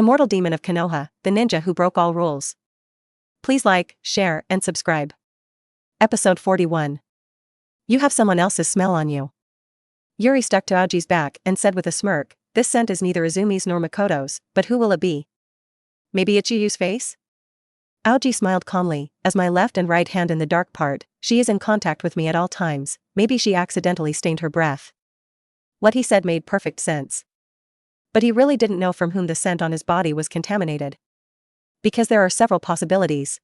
Immortal Demon of Konoha, the ninja who broke all rules. Please like, share, and subscribe. Episode 41. You have someone else's smell on you. Yuri stuck to Aoji's back and said with a smirk, this scent is neither Izumi's nor Makoto's, but who will it be? Maybe it's Yuyu's face? Aoji smiled calmly, as my left and right hand in the dark part, she is in contact with me at all times, maybe she accidentally stained her breath. What he said made perfect sense. But he really didn't know from whom the scent on his body was contaminated. Because there are several possibilities.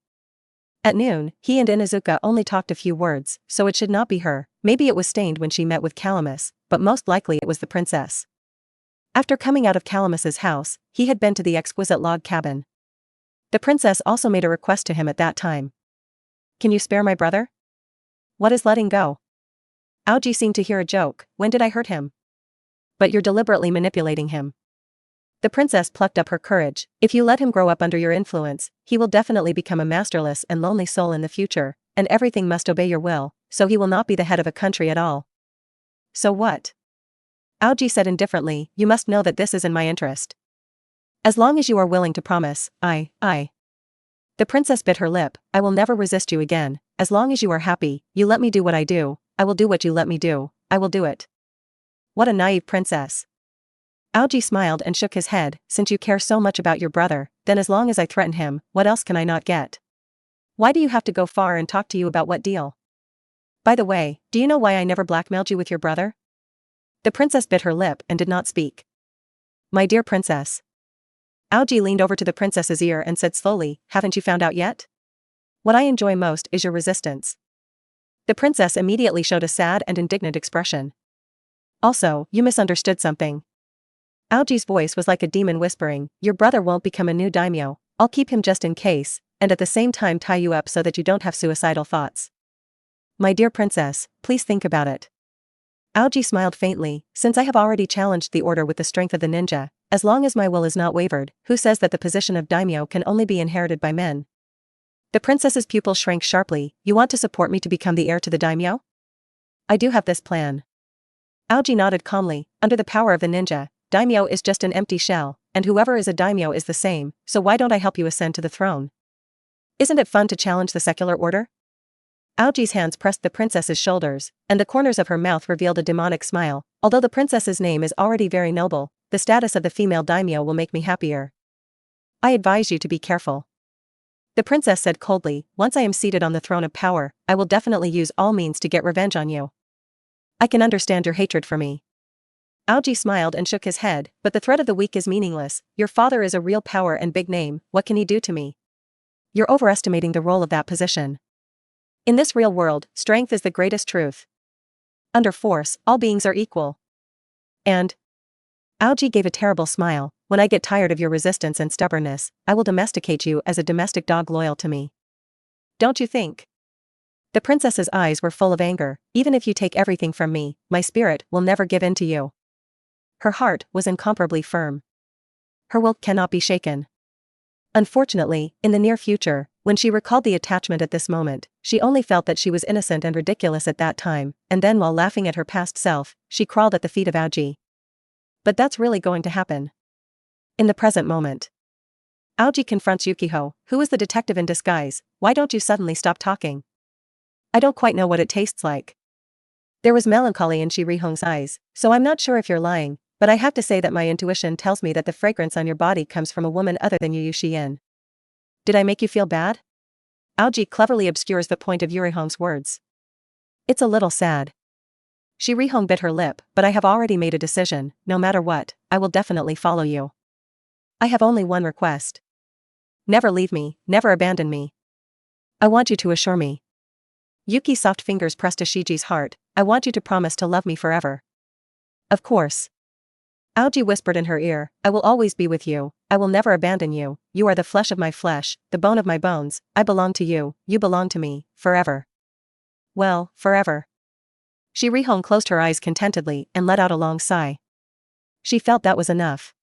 At noon, he and Inuzuka only talked a few words, so it should not be her. Maybe it was stained when she met with Calamus, but most likely it was the princess. After coming out of Calamus's house, he had been to the exquisite log cabin. The princess also made a request to him at that time. Can you spare my brother? What is letting go? Aoji seemed to hear a joke, when did I hurt him? But you're deliberately manipulating him. The princess plucked up her courage, if you let him grow up under your influence, he will definitely become a masterless and lonely soul in the future, and everything must obey your will, so he will not be the head of a country at all. So what? Aoji said indifferently, you must know that this is in my interest. As long as you are willing to promise, I. The princess bit her lip, I will never resist you again, as long as you are happy, you let me do what I do, I will do what you let me do, I will do it. What a naive princess. Aoji smiled and shook his head, since you care so much about your brother, then as long as I threaten him, what else can I not get? Why do you have to go far and talk to you about what deal? By the way, do you know why I never blackmailed you with your brother? The princess bit her lip and did not speak. My dear princess. Aoji leaned over to the princess's ear and said slowly, haven't you found out yet? What I enjoy most is your resistance. The princess immediately showed a sad and indignant expression. Also, you misunderstood something. Aoji's voice was like a demon whispering, your brother won't become a new daimyo, I'll keep him just in case, and at the same time tie you up so that you don't have suicidal thoughts. My dear princess, please think about it. Aoji smiled faintly, since I have already challenged the order with the strength of the ninja, as long as my will is not wavered, who says that the position of daimyo can only be inherited by men? The princess's pupil shrank sharply, you want to support me to become the heir to the daimyo? I do have this plan. Aoji nodded calmly, under the power of the ninja, daimyo is just an empty shell, and whoever is a daimyo is the same, so why don't I help you ascend to the throne? Isn't it fun to challenge the secular order? Aoji's hands pressed the princess's shoulders, and the corners of her mouth revealed a demonic smile, although the princess's name is already very noble, the status of the female daimyo will make me happier. I advise you to be careful. The princess said coldly, once I am seated on the throne of power, I will definitely use all means to get revenge on you. I can understand your hatred for me. Aoji smiled and shook his head, but the threat of the weak is meaningless, your father is a real power and big name, what can he do to me? You're overestimating the role of that position. In this real world, strength is the greatest truth. Under force, all beings are equal. And? Aoji gave a terrible smile, when I get tired of your resistance and stubbornness, I will domesticate you as a domestic dog loyal to me. Don't you think? The princess's eyes were full of anger, even if you take everything from me, my spirit will never give in to you. Her heart was incomparably firm. Her will cannot be shaken. Unfortunately, in the near future, when she recalled the attachment at this moment, she only felt that she was innocent and ridiculous at that time, and then while laughing at her past self, she crawled at the feet of Aoji. But that's really going to happen. In the present moment. Aoji confronts Yukiho, who is the detective in disguise, why don't you suddenly stop talking? I don't quite know what it tastes like. There was melancholy in Shirihong's eyes, so I'm not sure if you're lying, but I have to say that my intuition tells me that the fragrance on your body comes from a woman other than Yu Shiin. Did I make you feel bad? Aoji cleverly obscures the point of Yurihong's words. It's a little sad. Shirihong bit her lip, but I have already made a decision, no matter what, I will definitely follow you. I have only one request. Never leave me, never abandon me. I want you to assure me. Yuki's soft fingers pressed to Shiji's heart, I want you to promise to love me forever. Of course. Aoji whispered in her ear, I will always be with you, I will never abandon you, you are the flesh of my flesh, the bone of my bones, I belong to you, you belong to me, forever. Well, forever. Shirihong closed her eyes contentedly and let out a long sigh. She felt that was enough.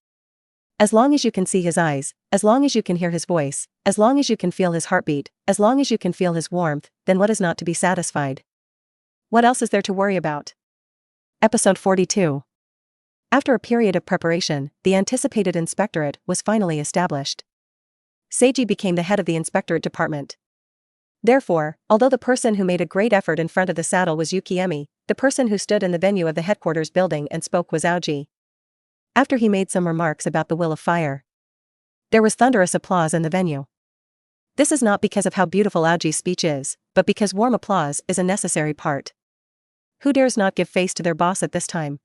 As long as you can see his eyes, as long as you can hear his voice, as long as you can feel his heartbeat, as long as you can feel his warmth, then what is not to be satisfied? What else is there to worry about? Episode 42. After a period of preparation, the anticipated inspectorate was finally established. Seiji became the head of the inspectorate department. Therefore, although the person who made a great effort in front of the saddle was Yukiemi, the person who stood in the venue of the headquarters building and spoke was Aoji. After he made some remarks about the will of fire, there was thunderous applause in the venue. This is not because of how beautiful Aoji's speech is, but because warm applause is a necessary part. Who dares not give face to their boss at this time?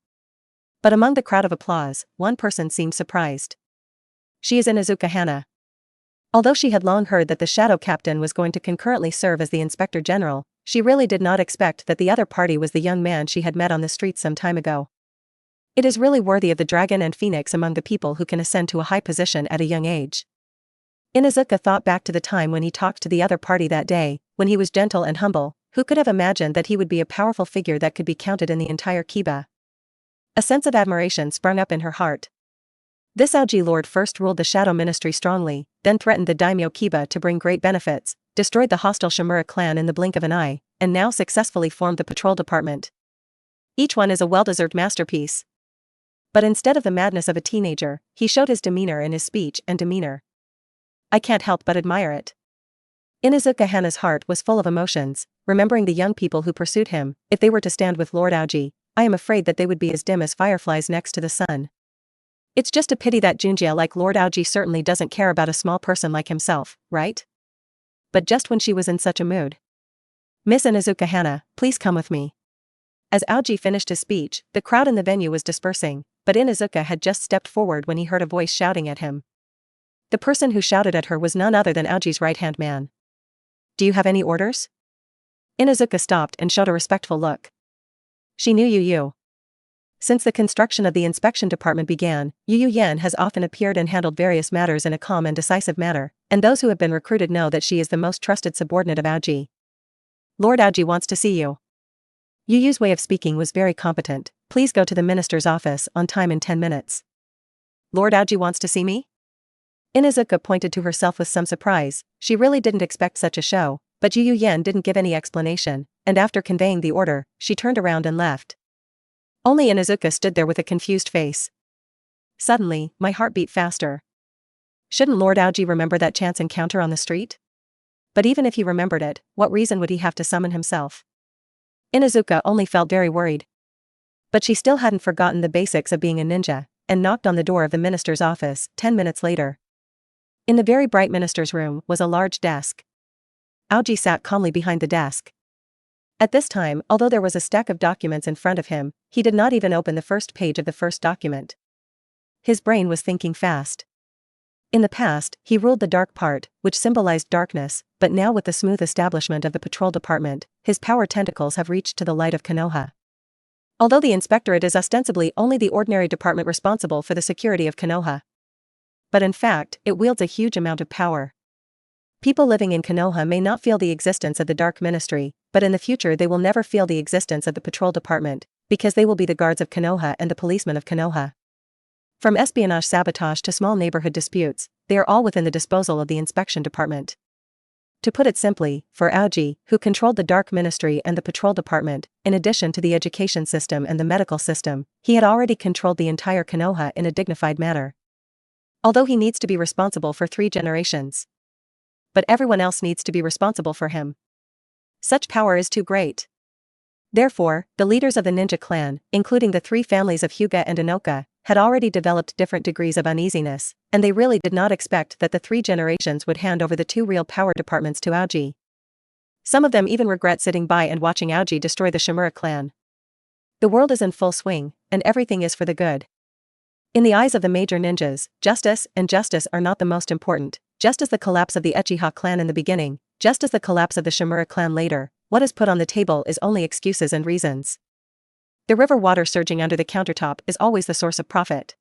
But among the crowd of applause, one person seemed surprised. She is Inuzuka Hana. Although she had long heard that the shadow captain was going to concurrently serve as the inspector general, she really did not expect that the other party was the young man she had met on the streets some time ago. It is really worthy of the dragon and phoenix among the people who can ascend to a high position at a young age. Inuzuka thought back to the time when he talked to the other party that day, when he was gentle and humble. Who could have imagined that he would be a powerful figure that could be counted in the entire Kiba? A sense of admiration sprung up in her heart. This Aoji lord first ruled the Shadow Ministry strongly, then threatened the daimyo Kiba to bring great benefits, destroyed the hostile Shimura clan in the blink of an eye, and now successfully formed the patrol department. Each one is a well-deserved masterpiece. But instead of the madness of a teenager, he showed his demeanor in his speech and demeanor. I can't help but admire it. Inuzuka Hana's heart was full of emotions, remembering the young people who pursued him. If they were to stand with Lord Aoji, I am afraid that they would be as dim as fireflies next to the sun. It's just a pity that Junjie like Lord Aoji certainly doesn't care about a small person like himself, right? But just when she was in such a mood. Miss Inuzuka Hana, please come with me. As Aoji finished his speech, the crowd in the venue was dispersing, but Inuzuka had just stepped forward when he heard a voice shouting at him. The person who shouted at her was none other than Aoji's right-hand man. Do you have any orders? Inuzuka stopped and showed a respectful look. She knew Yu. Since the construction of the inspection department began, Yu Yan has often appeared and handled various matters in a calm and decisive manner, and those who have been recruited know that she is the most trusted subordinate of Aoji. Lord Aoji wants to see you. Yu's way of speaking was very competent. Please go to the minister's office on time in 10 minutes. Lord Aoji wants to see me? Inuzuka pointed to herself with some surprise. She really didn't expect such a show, but Yu Yan didn't give any explanation, and after conveying the order, she turned around and left. Only Inuzuka stood there with a confused face. Suddenly, my heart beat faster. Shouldn't Lord Aoji remember that chance encounter on the street? But even if he remembered it, what reason would he have to summon himself? Inuzuka only felt very worried. But she still hadn't forgotten the basics of being a ninja, and knocked on the door of the minister's office 10 minutes later. In the very bright minister's room was a large desk. Aoji sat calmly behind the desk. At this time, although there was a stack of documents in front of him, he did not even open the first page of the first document. His brain was thinking fast. In the past, he ruled the dark part, which symbolized darkness, but now with the smooth establishment of the patrol department, his power tentacles have reached to the light of Konoha. Although the inspectorate is ostensibly only the ordinary department responsible for the security of Konoha. But in fact, it wields a huge amount of power. People living in Konoha may not feel the existence of the Dark Ministry, but in the future they will never feel the existence of the patrol department, because they will be the guards of Konoha and the policemen of Konoha. From espionage sabotage to small neighborhood disputes, they are all within the disposal of the inspection department. To put it simply, for Aoji, who controlled the Dark Ministry and the patrol department, in addition to the education system and the medical system, he had already controlled the entire Konoha in a dignified manner. Although he needs to be responsible for 3 generations. But everyone else needs to be responsible for him. Such power is too great. Therefore, the leaders of the ninja clan, including the 3 families of Hyuga and Inoka, had already developed different degrees of uneasiness, and they really did not expect that the 3 generations would hand over the 2 real power departments to Aoji. Some of them even regret sitting by and watching Aoji destroy the Shimura clan. The world is in full swing, and everything is for the good. In the eyes of the major ninjas, justice and justice are not the most important. Just as the collapse of the Uchiha clan in the beginning, just as the collapse of the Shimura clan later, what is put on the table is only excuses and reasons. The river water surging under the countertop is always the source of profit.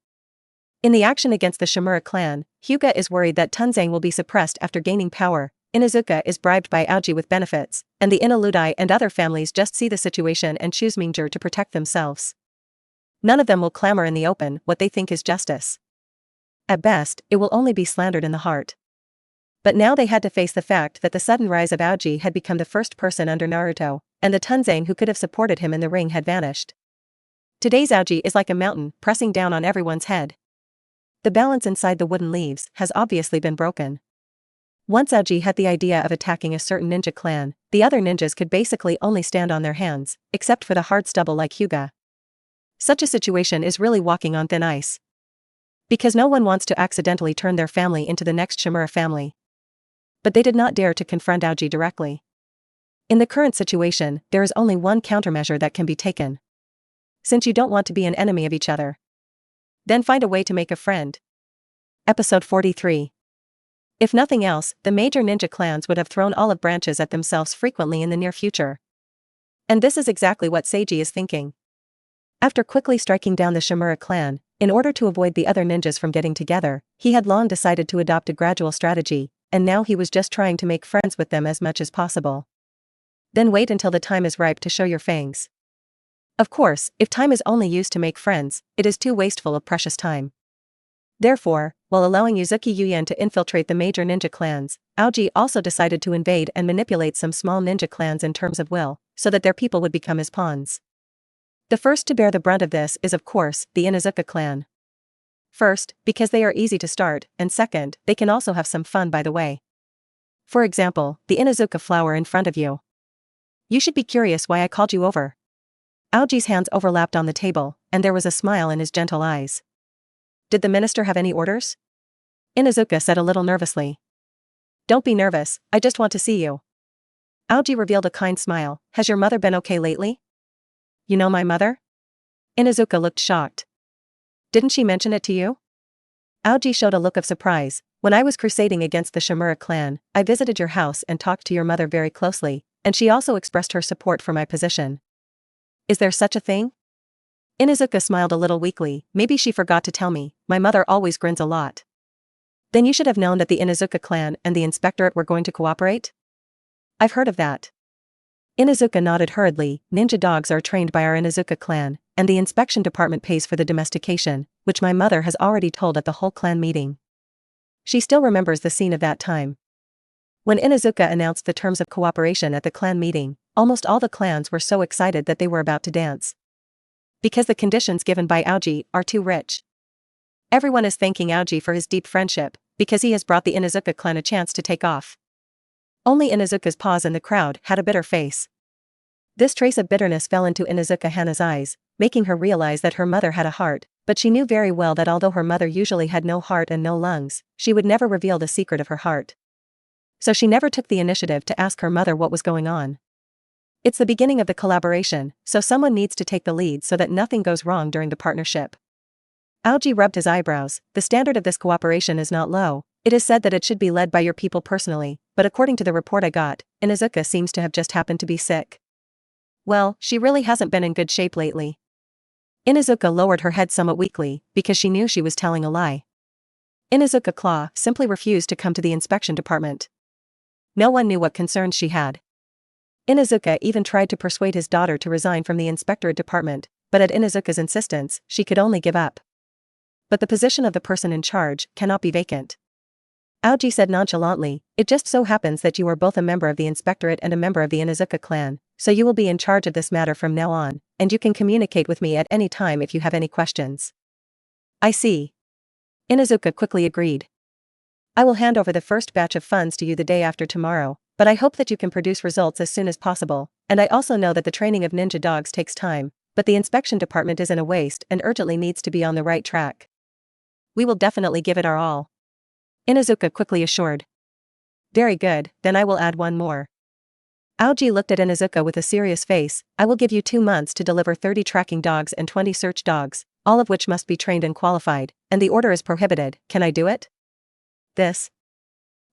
In the action against the Shimura clan, Hyuga is worried that Tunzang will be suppressed after gaining power, Inuzuka is bribed by Aoji with benefits, and the Inaludai and other families just see the situation and choose Mingzhi to protect themselves. None of them will clamor in the open what they think is justice. At best, it will only be slandered in the heart. But now they had to face the fact that the sudden rise of Aoji had become the first person under Naruto, and the Tunzang who could have supported him in the ring had vanished. Today's Aoji is like a mountain, pressing down on everyone's head. The balance inside the wooden leaves has obviously been broken. Once Aoji had the idea of attacking a certain ninja clan, the other ninjas could basically only stand on their hands, except for the hard stubble like Hyuga. Such a situation is really walking on thin ice. Because no one wants to accidentally turn their family into the next Shimura family. But they did not dare to confront Aoji directly. In the current situation, there is only one countermeasure that can be taken. Since you don't want to be an enemy of each other, then find a way to make a friend. Episode 43. If nothing else, the major ninja clans would have thrown olive branches at themselves frequently in the near future. And this is exactly what Seiji is thinking. After quickly striking down the Shimura clan, in order to avoid the other ninjas from getting together, he had long decided to adopt a gradual strategy, and now he was just trying to make friends with them as much as possible. Then wait until the time is ripe to show your fangs. Of course, if time is only used to make friends, it is too wasteful of precious time. Therefore, while allowing Yuzuki Yuyen to infiltrate the major ninja clans, Aoji also decided to invade and manipulate some small ninja clans in terms of will, so that their people would become his pawns. The first to bear the brunt of this is of course, the Inuzuka clan. First, because they are easy to start, and second, they can also have some fun by the way. For example, the Inuzuka flower in front of you. You should be curious why I called you over. Aoji's hands overlapped on the table, and there was a smile in his gentle eyes. Did the minister have any orders? Inuzuka said a little nervously. Don't be nervous, I just want to see you. Aoji revealed a kind smile. Has your mother been okay lately? You know my mother? Inuzuka looked shocked. Didn't she mention it to you? Aoji showed a look of surprise. When I was crusading against the Shimura clan, I visited your house and talked to your mother very closely, and she also expressed her support for my position. Is there such a thing? Inuzuka smiled a little weakly. Maybe she forgot to tell me. My mother always grins a lot. Then you should have known that the Inuzuka clan and the inspectorate were going to cooperate? I've heard of that. Inuzuka nodded hurriedly. Ninja dogs are trained by our Inuzuka clan, and the inspection department pays for the domestication, which my mother has already told at the whole clan meeting. She still remembers the scene of that time. When Inuzuka announced the terms of cooperation at the clan meeting, almost all the clans were so excited that they were about to dance. Because the conditions given by Aoji are too rich. Everyone is thanking Aoji for his deep friendship, because he has brought the Inuzuka clan a chance to take off. Only Inuzuka's paws in the crowd had a bitter face. This trace of bitterness fell into Inuzuka Hana's eyes, making her realize that her mother had a heart, but she knew very well that although her mother usually had no heart and no lungs, she would never reveal the secret of her heart. So she never took the initiative to ask her mother what was going on. It's the beginning of the collaboration, so someone needs to take the lead so that nothing goes wrong during the partnership. Aoji rubbed his eyebrows. The standard of this cooperation is not low. It is said that it should be led by your people personally, but according to the report I got, Inuzuka seems to have just happened to be sick. Well, she really hasn't been in good shape lately. Inuzuka lowered her head somewhat weakly, because she knew she was telling a lie. Inuzuka Claw simply refused to come to the inspection department. No one knew what concerns she had. Inuzuka even tried to persuade his daughter to resign from the inspectorate department, but at Inuzuka's insistence, she could only give up. But the position of the person in charge cannot be vacant. Aoji said nonchalantly, it just so happens that you are both a member of the inspectorate and a member of the Inuzuka clan, so you will be in charge of this matter from now on, and you can communicate with me at any time if you have any questions. I see. Inuzuka quickly agreed. I will hand over the first batch of funds to you the day after tomorrow, but I hope that you can produce results as soon as possible, and I also know that the training of ninja dogs takes time, but the inspection department is in a waste and urgently needs to be on the right track. We will definitely give it our all. Inuzuka quickly assured. Very good, then I will add one more. Aoji looked at Inuzuka with a serious face. I will give you 2 months to deliver 30 tracking dogs and 20 search dogs, all of which must be trained and qualified, and the order is prohibited. Can I do it? This?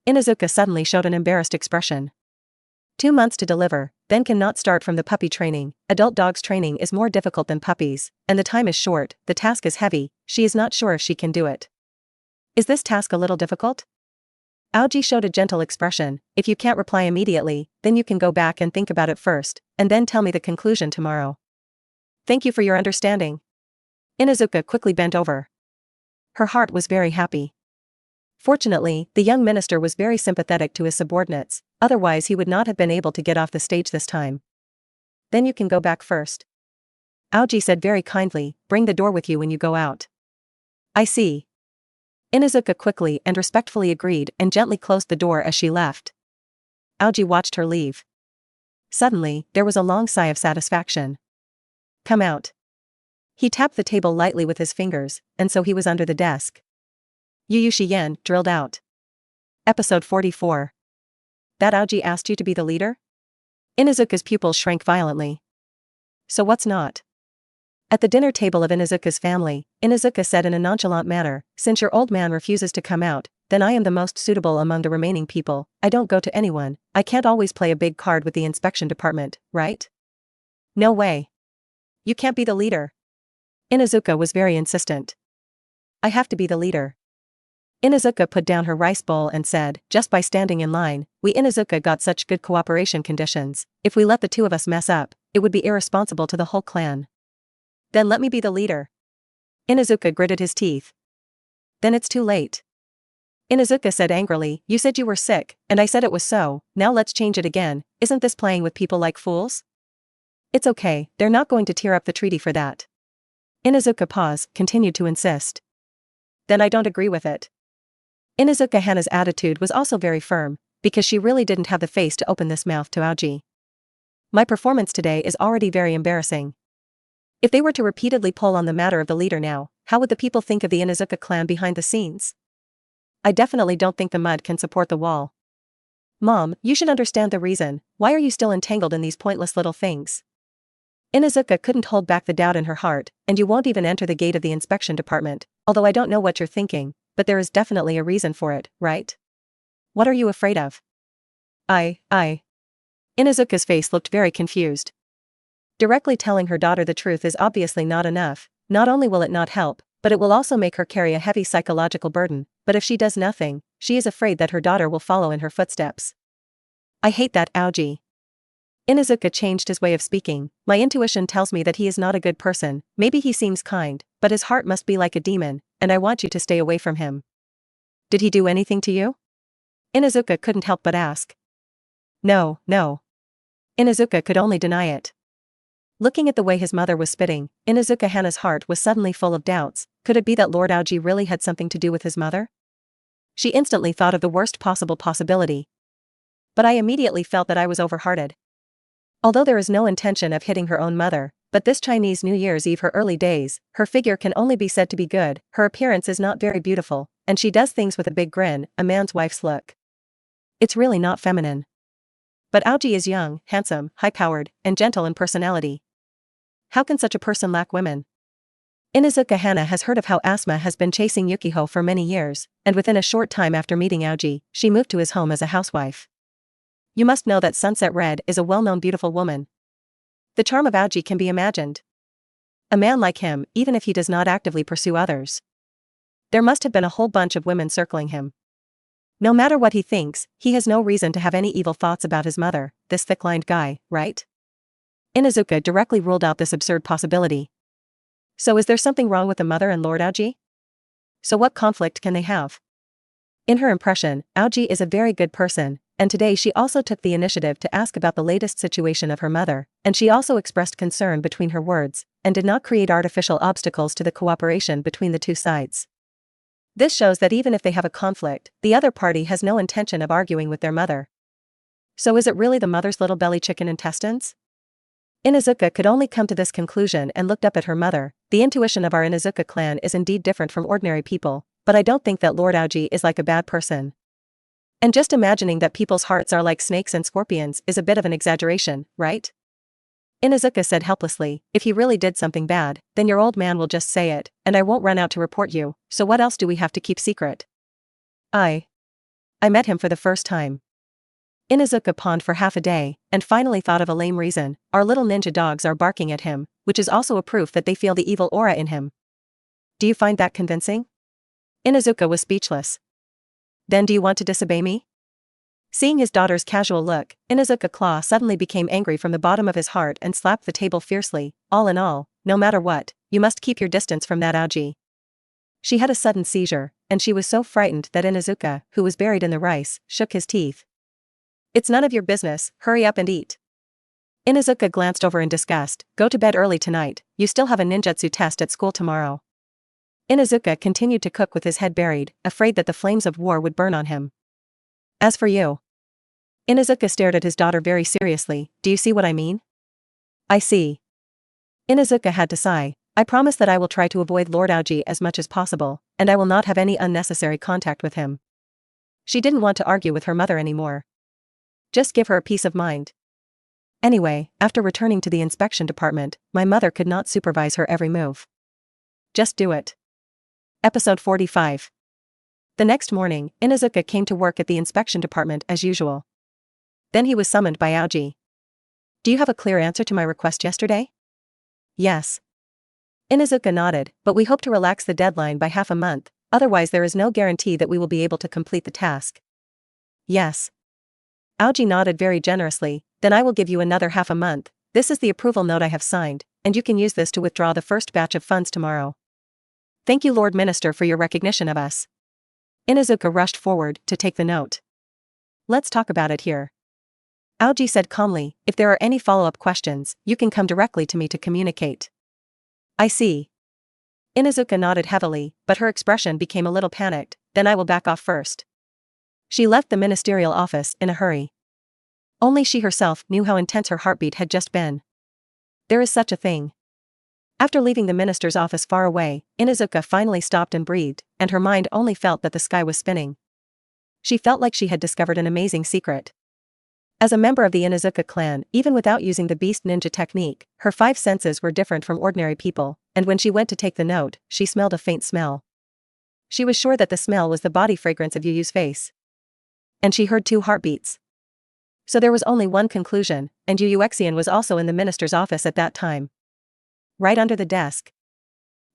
Inuzuka suddenly showed an embarrassed expression. 2 months to deliver, then cannot start from the puppy training. Adult dogs training is more difficult than puppies, and the time is short, the task is heavy, she is not sure if she can do it. Is this task a little difficult? Aoji showed a gentle expression. If you can't reply immediately, then you can go back and think about it first, and then tell me the conclusion tomorrow. Thank you for your understanding. Inuzuka quickly bent over. Her heart was very happy. Fortunately, the young minister was very sympathetic to his subordinates, otherwise he would not have been able to get off the stage this time. Then you can go back first. Aoji said very kindly, bring the door with you when you go out. I see. Inuzuka quickly and respectfully agreed and gently closed the door as she left. Aoji watched her leave. Suddenly, there was a long sigh of satisfaction. Come out. He tapped the table lightly with his fingers, and so he was under the desk. Yu Yu Shiyan drilled out. Episode 44. That Aoji asked you to be the leader? Inuzuka's pupils shrank violently. So what's not? At the dinner table of Inuzuka's family, Inuzuka said in a nonchalant manner, since your old man refuses to come out, then I am the most suitable among the remaining people. I don't go to anyone. I can't always play a big card with the inspection department, right? No way. You can't be the leader. Inuzuka was very insistent. I have to be the leader. Inuzuka put down her rice bowl and said, just by standing in line, we Inuzuka got such good cooperation conditions. If we let the two of us mess up, it would be irresponsible to the whole clan. Then let me be the leader. Inuzuka gritted his teeth. Then it's too late. Inuzuka said angrily, you said you were sick, and I said it was so, now let's change it again. Isn't this playing with people like fools? It's okay, they're not going to tear up the treaty for that. Inuzuka continued to insist. Then I don't agree with it. Inuzuka Hana's attitude was also very firm, because she really didn't have the face to open this mouth to Aoji. My performance today is already very embarrassing. If they were to repeatedly pull on the matter of the leader now, how would the people think of the Inuzuka clan behind the scenes? I definitely don't think the mud can support the wall. Mom, you should understand the reason. Why are you still entangled in these pointless little things? Inuzuka couldn't hold back the doubt in her heart, and you won't even enter the gate of the inspection department, although I don't know what you're thinking, but there is definitely a reason for it, right? What are you afraid of? Inuzuka's face looked very confused. Directly telling her daughter the truth is obviously not enough. Not only will it not help, but it will also make her carry a heavy psychological burden, but if she does nothing, she is afraid that her daughter will follow in her footsteps. I hate that Aoji. Inuzuka changed his way of speaking. My intuition tells me that he is not a good person. Maybe he seems kind, but his heart must be like a demon, and I want you to stay away from him. Did he do anything to you? Inuzuka couldn't help but ask. No. Inuzuka could only deny it. Looking at the way his mother was spitting, Inuzuka Hana's heart was suddenly full of doubts. Could it be that Lord Aoji really had something to do with his mother? She instantly thought of the worst possible possibility. But I immediately felt that I was overhearted. Although there is no intention of hitting her own mother, but this Chinese New Year's Eve her early days, her figure can only be said to be good, her appearance is not very beautiful, and she does things with a big grin, a man's wife's look. It's really not feminine. But Aoji is young, handsome, high-powered, and gentle in personality. How can such a person lack women? Inuzuka Hana has heard of how Asma has been chasing Yukiho for many years, and within a short time after meeting Aoji, she moved to his home as a housewife. You must know that Sunset Red is a well-known beautiful woman. The charm of Aoji can be imagined. A man like him, even if he does not actively pursue others. There must have been a whole bunch of women circling him. No matter what he thinks, he has no reason to have any evil thoughts about his mother, this thick-lined guy, right? Inuzuka directly ruled out this absurd possibility. So is there something wrong with the mother and Lord Aoji? So what conflict can they have? In her impression, Aoji is a very good person, and today she also took the initiative to ask about the latest situation of her mother, and she also expressed concern between her words, and did not create artificial obstacles to the cooperation between the two sides. This shows that even if they have a conflict, the other party has no intention of arguing with their mother. So is it really the mother's little belly chicken intestines? Inuzuka could only come to this conclusion and looked up at her mother. The intuition of our Inuzuka clan is indeed different from ordinary people, but I don't think that Lord Aoji is like a bad person. And just imagining that people's hearts are like snakes and scorpions is a bit of an exaggeration, right? Inuzuka said helplessly, if he really did something bad, then your old man will just say it, and I won't run out to report you, so what else do we have to keep secret? I met him for the first time. Inuzuka pawned for half a day, and finally thought of a lame reason. Our little ninja dogs are barking at him, which is also a proof that they feel the evil aura in him. Do you find that convincing? Inuzuka was speechless. Then do you want to disobey me? Seeing his daughter's casual look, Inuzuka Claw suddenly became angry from the bottom of his heart and slapped the table fiercely. All in all, no matter what, you must keep your distance from that Aoji. She had a sudden seizure, and she was so frightened that Inuzuka, who was buried in the rice, shook his teeth. It's none of your business, hurry up and eat. Inuzuka glanced over in disgust. Go to bed early tonight, you still have a ninjutsu test at school tomorrow. Inuzuka continued to cook with his head buried, afraid that the flames of war would burn on him. As for you. Inuzuka stared at his daughter very seriously. Do you see what I mean? I see. Inuzuka had to sigh. I promise that I will try to avoid Lord Aoji as much as possible, and I will not have any unnecessary contact with him. She didn't want to argue with her mother anymore. Just give her a peace of mind. Anyway, after returning to the inspection department, my mother could not supervise her every move. Just do it. Episode 45. The next morning, Inuzuka came to work at the inspection department as usual. Then he was summoned by Aoji. Do you have a clear answer to my request yesterday? Yes. Inuzuka nodded, but we hope to relax the deadline by half a month, otherwise there is no guarantee that we will be able to complete the task. Yes. Aoji nodded very generously. Then I will give you another half a month. This is the approval note I have signed, and you can use this to withdraw the first batch of funds tomorrow. Thank you, Lord Minister, for your recognition of us. Inuzuka rushed forward to take the note. Let's talk about it here. Aoji said calmly, if there are any follow-up questions, you can come directly to me to communicate. I see. Inuzuka nodded heavily, but her expression became a little panicked. Then I will back off first. She left the ministerial office in a hurry. Only she herself knew how intense her heartbeat had just been. There is such a thing. After leaving the minister's office far away, Inuzuka finally stopped and breathed, and her mind only felt that the sky was spinning. She felt like she had discovered an amazing secret. As a member of the Inuzuka clan, even without using the beast ninja technique, her 5 senses were different from ordinary people, and when she went to take the note, she smelled a faint smell. She was sure that the smell was the body fragrance of Yu Yu's face. And she heard 2 heartbeats. So there was only one conclusion, and Yu Yuexian was also in the minister's office at that time. Right under the desk.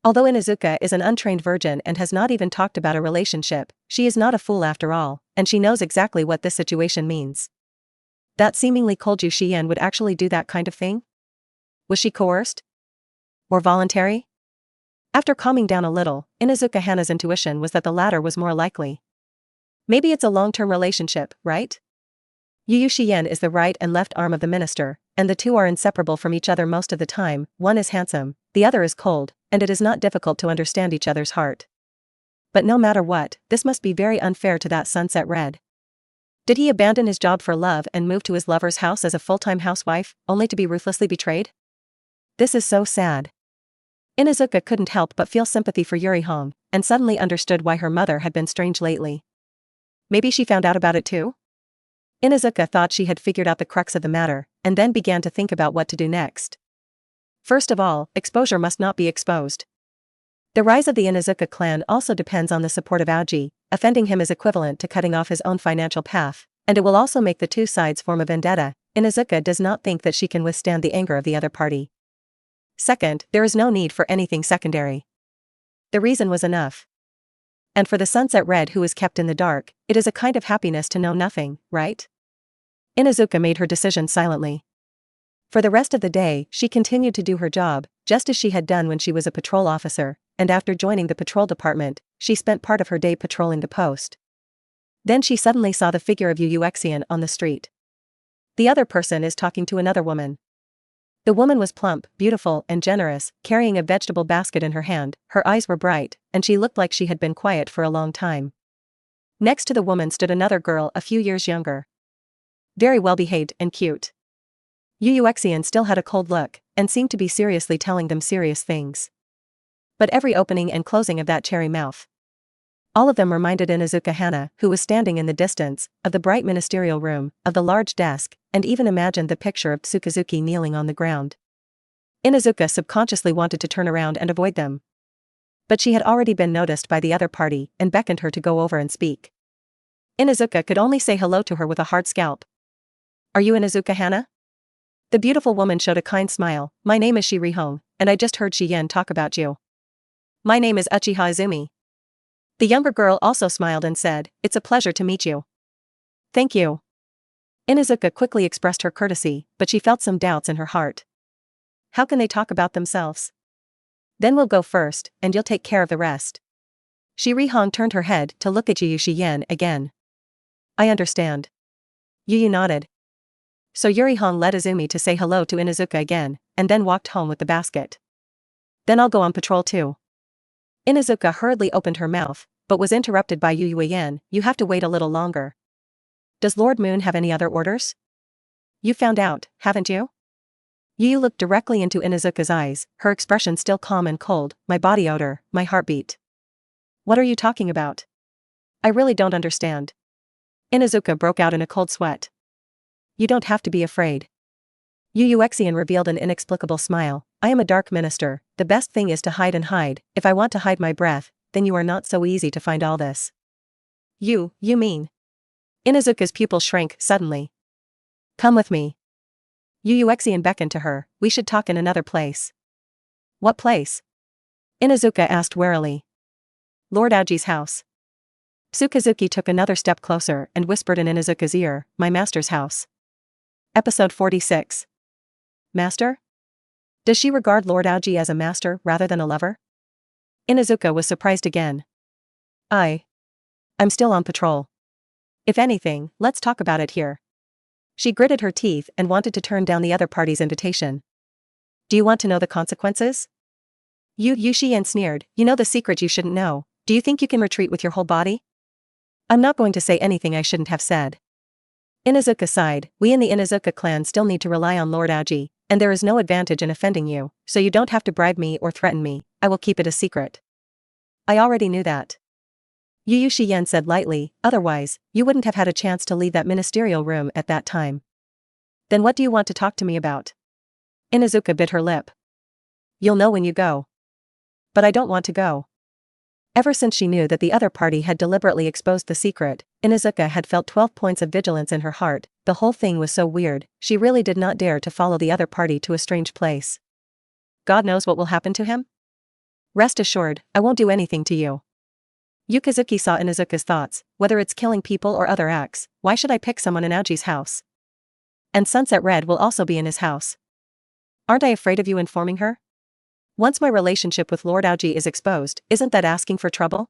Although Inuzuka is an untrained virgin and has not even talked about a relationship, she is not a fool after all, and she knows exactly what this situation means. That seemingly cold Yu Xian would actually do that kind of thing? Was she coerced? Or voluntary? After calming down a little, Inuzuka Hana's intuition was that the latter was more likely. Maybe it's a long-term relationship, right? Yu Xian is the right and left arm of the minister, and the two are inseparable from each other most of the time. One is handsome, the other is cold, and it is not difficult to understand each other's heart. But no matter what, this must be very unfair to that Sunset Red. Did he abandon his job for love and move to his lover's house as a full-time housewife, only to be ruthlessly betrayed? This is so sad. Inuzuka couldn't help but feel sympathy for Yuri Hong, and suddenly understood why her mother had been strange lately. Maybe she found out about it too? Inuzuka thought she had figured out the crux of the matter, and then began to think about what to do next. First of all, exposure must not be exposed. The rise of the Inuzuka clan also depends on the support of Aoji. Offending him is equivalent to cutting off his own financial path, and it will also make the two sides form a vendetta. Inuzuka does not think that she can withstand the anger of the other party. Second, there is no need for anything secondary. The reason was enough. And for the Sunset Red who is kept in the dark, it is a kind of happiness to know nothing, right? Inuzuka made her decision silently. For the rest of the day, she continued to do her job, just as she had done when she was a patrol officer, and after joining the patrol department, she spent part of her day patrolling the post. Then she suddenly saw the figure of Yu Yuexian on the street. The other person is talking to another woman. The woman was plump, beautiful, and generous, carrying a vegetable basket in her hand. Her eyes were bright, and she looked like she had been quiet for a long time. Next to the woman stood another girl a few years younger. Very well behaved and cute. Yu Yuexian still had a cold look, and seemed to be seriously telling them serious things. But every opening and closing of that cherry mouth. All of them reminded Inuzuka Hana, who was standing in the distance, of the bright ministerial room, of the large desk, and even imagined the picture of Tsukazuki kneeling on the ground. Inuzuka subconsciously wanted to turn around and avoid them. But she had already been noticed by the other party and beckoned her to go over and speak. Inuzuka could only say hello to her with a hard scalp. Are you Inuzuka Hana? The beautiful woman showed a kind smile. My name is Shiri Hong, and I just heard Yen talk about you. My name is Uchiha Izumi. The younger girl also smiled and said, it's a pleasure to meet you. Thank you. Inuzuka quickly expressed her courtesy, but she felt some doubts in her heart. How can they talk about themselves? Then we'll go first, and you'll take care of the rest. Shiri Hong turned her head to look at Yu Xian again. I understand. Yu nodded. So Yuri Hong led Izumi to say hello to Inuzuka again, and then walked home with the basket. Then I'll go on patrol too. Inuzuka hurriedly opened her mouth, but was interrupted by Yu Yuan. You have to wait a little longer. Does Lord Moon have any other orders? You found out, haven't you? Yu looked directly into Inuzuka's eyes, her expression still calm and cold. My body odor, my heartbeat. What are you talking about? I really don't understand. Inuzuka broke out in a cold sweat. You don't have to be afraid. Yu Uxian revealed an inexplicable smile. I am a dark minister, the best thing is to hide and hide. If I want to hide my breath, then you are not so easy to find all this. You mean? Inuzuka's pupil shrank suddenly. Come with me. Yu Uxian beckoned to her. We should talk in another place. What place? Inuzuka asked warily. Lord Aoji's house. Tsukazuki took another step closer and whispered in Inuzuka's ear, my master's house. Episode 46. Master? Does she regard Lord Aoji as a master rather than a lover? Inuzuka was surprised again. I'm still on patrol. If anything, let's talk about it here. She gritted her teeth and wanted to turn down the other party's invitation. Do you want to know the consequences? Yu Xian sneered, you know the secret you shouldn't know. Do you think you can retreat with your whole body? I'm not going to say anything I shouldn't have said. Inuzuka sighed, we in the Inuzuka clan still need to rely on Lord Aoji, and there is no advantage in offending you, so you don't have to bribe me or threaten me, I will keep it a secret. I already knew that. Yu Xian said lightly, otherwise, you wouldn't have had a chance to leave that ministerial room at that time. Then what do you want to talk to me about? Inuzuka bit her lip. You'll know when you go. But I don't want to go. Ever since she knew that the other party had deliberately exposed the secret, Inuzuka had felt 12 points of vigilance in her heart. The whole thing was so weird, she really did not dare to follow the other party to a strange place. God knows what will happen to him? Rest assured, I won't do anything to you. Yukazuki saw Inuzuka's thoughts, whether it's killing people or other acts, why should I pick someone in Aoji's house? And Sunset Red will also be in his house. Aren't I afraid of you informing her? Once my relationship with Lord Aoji is exposed, isn't that asking for trouble?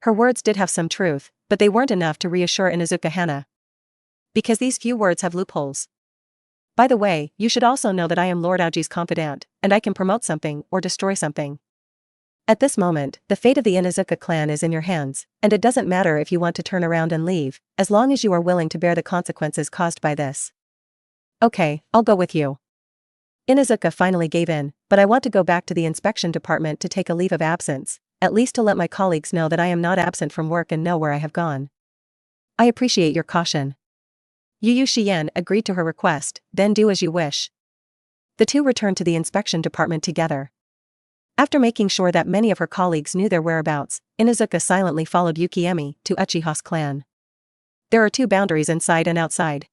Her words did have some truth, but they weren't enough to reassure Inuzuka Hana. Because these few words have loopholes. By the way, you should also know that I am Lord Aoji's confidant, and I can promote something or destroy something. At this moment, the fate of the Inuzuka clan is in your hands, and it doesn't matter if you want to turn around and leave, as long as you are willing to bear the consequences caused by this. Okay, I'll go with you. Inuzuka finally gave in, but I want to go back to the inspection department to take a leave of absence, at least to let my colleagues know that I am not absent from work and know where I have gone. I appreciate your caution. Yu Xian agreed to her request, then do as you wish. The two returned to the inspection department together. After making sure that many of her colleagues knew their whereabouts, Inuzuka silently followed Yukiemi to Uchiha's clan. There are two boundaries inside and outside.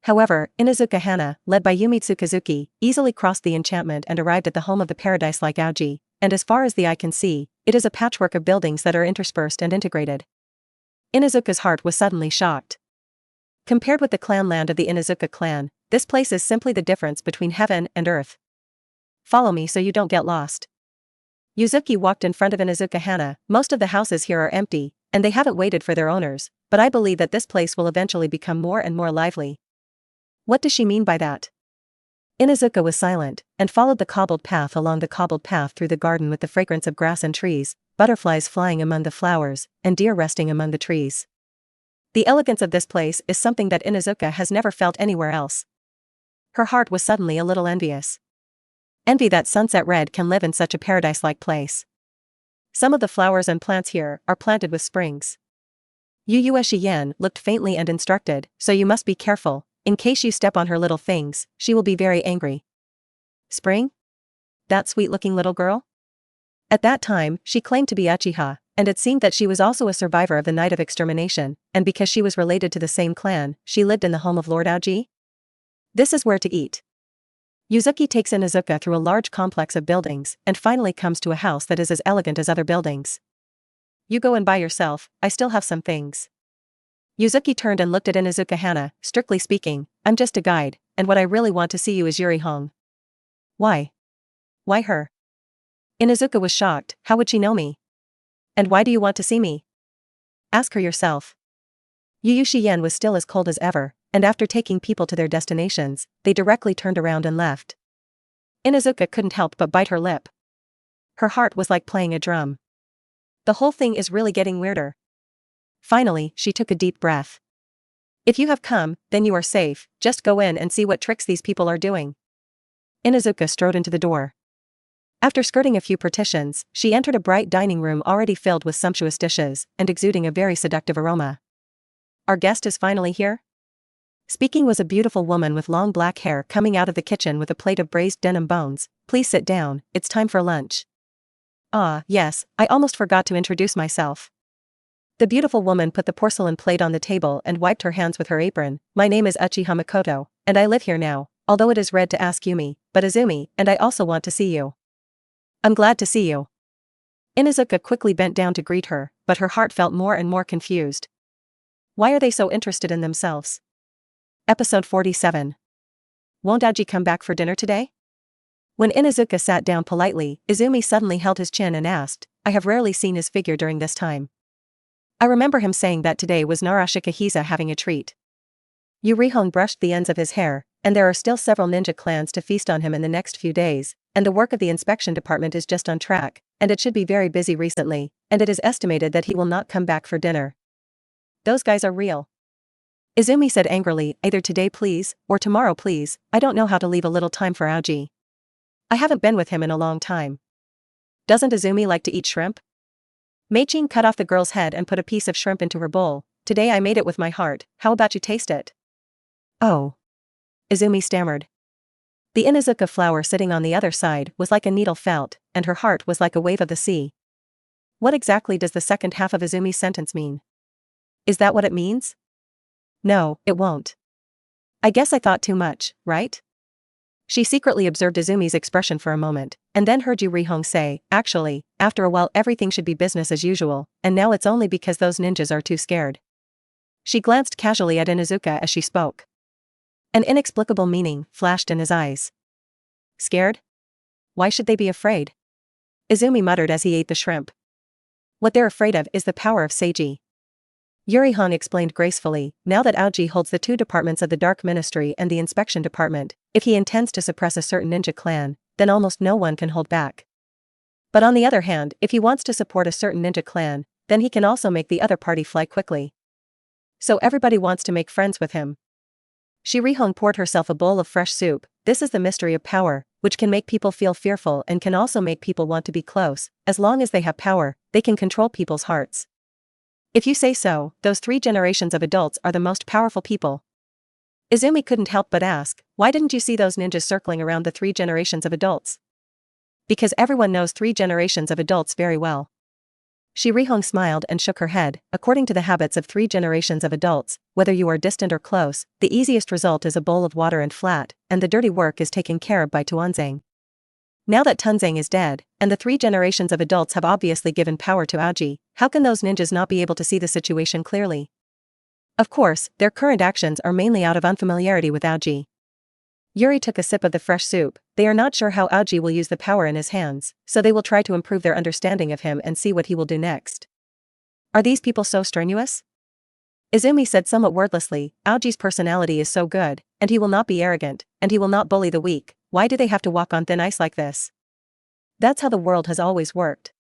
However, Inuzuka Hana, led Yumi Tsukazuki, easily crossed the enchantment and arrived at the home of the paradise-like Aoji, and as far as the eye can see, it is a patchwork of buildings that are interspersed and integrated. Inuzuka's heart was suddenly shocked. Compared with the clan land of the Inuzuka clan, this place is simply the difference between heaven and earth. Follow me so you don't get lost. Yuzuki walked in front of Inuzuka Hana. Most of the houses here are empty, and they haven't waited for their owners, but I believe that this place will eventually become more and more lively. What does she mean by that? Inuzuka was silent, and followed the cobbled path along the cobbled path through the garden with the fragrance of grass and trees, butterflies flying among the flowers, and deer resting among the trees. The elegance of this place is something that Inuzuka has never felt anywhere else. Her heart was suddenly a little envious. Envy that Sunset Red can live in such a paradise-like place. Some of the flowers and plants here are planted with springs. Yu Xian looked faintly and instructed, so you must be careful. In case you step on her little things, she will be very angry. Spring? That sweet-looking little girl? At that time, she claimed to be Uchiha, and it seemed that she was also a survivor of the Night of Extermination, and because she was related to the same clan, she lived in the home of Lord Aoji? This is where to eat. Yuzuki takes Inuzuka through a large complex of buildings, and finally comes to a house that is as elegant as other buildings. You go and buy yourself, I still have some things. Yuzuki turned and looked at Inuzuka Hana. Strictly speaking, I'm just a guide, and what I really want to see you is Yuri Hong. Why? Why her? Inuzuka was shocked. How would she know me? And why do you want to see me? Ask her yourself. Yu Xian was still as cold as ever, and after taking people to their destinations, they directly turned around and left. Inuzuka couldn't help but bite her lip. Her heart was like playing a drum. The whole thing is really getting weirder. Finally, she took a deep breath. If you have come, then you are safe, just go in and see what tricks these people are doing. Inuzuka strode into the door. After skirting a few partitions, she entered a bright dining room already filled with sumptuous dishes, and exuding a very seductive aroma. Our guest is finally here? Speaking was a beautiful woman with long black hair coming out of the kitchen with a plate of braised denim bones. Please sit down, it's time for lunch. Ah, yes, I almost forgot to introduce myself. The beautiful woman put the porcelain plate on the table and wiped her hands with her apron. My name is Uchiha Makoto, and I live here now, although it is red to ask Yumi, but Izumi, and I also want to see you. I'm glad to see you. Inuzuka quickly bent down to greet her, but her heart felt more and more confused. Why are they so interested in themselves? Episode 47. Won't Aoji come back for dinner today? When Inuzuka sat down politely, Izumi suddenly held his chin and asked, I have rarely seen his figure during this time. I remember him saying that today was Narashikahiza having a treat. Yurihon brushed the ends of his hair, and there are still several ninja clans to feast on him in the next few days, and the work of the inspection department is just on track, and it should be very busy recently, and it is estimated that he will not come back for dinner. Those guys are real. Izumi said angrily, either today please, or tomorrow please, I don't know how to leave a little time for Aoji. I haven't been with him in a long time. Doesn't Izumi like to eat shrimp? Meichin cut off the girl's head and put a piece of shrimp into her bowl. Today I made it with my heart, how about you taste it? Oh. Izumi stammered. The Inuzuka flower sitting on the other side was like a needle felt, and her heart was like a wave of the sea. What exactly does the second half of Izumi's sentence mean? Is that what it means? No, it won't. I guess I thought too much, right? She secretly observed Izumi's expression for a moment, and then heard Yurihon say, actually, after a while everything should be business as usual, and now it's only because those ninjas are too scared. She glanced casually at Inuzuka as she spoke. An inexplicable meaning flashed in his eyes. Scared? Why should they be afraid? Izumi muttered as he ate the shrimp. What they're afraid of is the power of Seiji. Yurihon explained gracefully, now that Aoji holds the two departments of the Dark Ministry and the Inspection Department, if he intends to suppress a certain ninja clan, then almost no one can hold back. But on the other hand, if he wants to support a certain ninja clan, then he can also make the other party fly quickly. So everybody wants to make friends with him. Shirihong poured herself a bowl of fresh soup. This is the mystery of power, which can make people feel fearful and can also make people want to be close. As long as they have power, they can control people's hearts. If you say so, those 3 generations of adults are the most powerful people. Izumi couldn't help but ask, why didn't you see those ninjas circling around the 3 generations of adults? Because everyone knows 3 generations of adults very well. Shirihong smiled and shook her head. According to the habits of 3 generations of adults, whether you are distant or close, the easiest result is a bowl of water and flat, and the dirty work is taken care of by Tuanzang. Now that Tunzang is dead, and the 3 generations of adults have obviously given power to Aoji, how can those ninjas not be able to see the situation clearly? Of course, their current actions are mainly out of unfamiliarity with Aoji. Yuri took a sip of the fresh soup. They are not sure how Aoji will use the power in his hands, so they will try to improve their understanding of him and see what he will do next. Are these people so strenuous? Izumi said somewhat wordlessly, Aoji's personality is so good, and he will not be arrogant, and he will not bully the weak. Why do they have to walk on thin ice like this? That's how the world has always worked.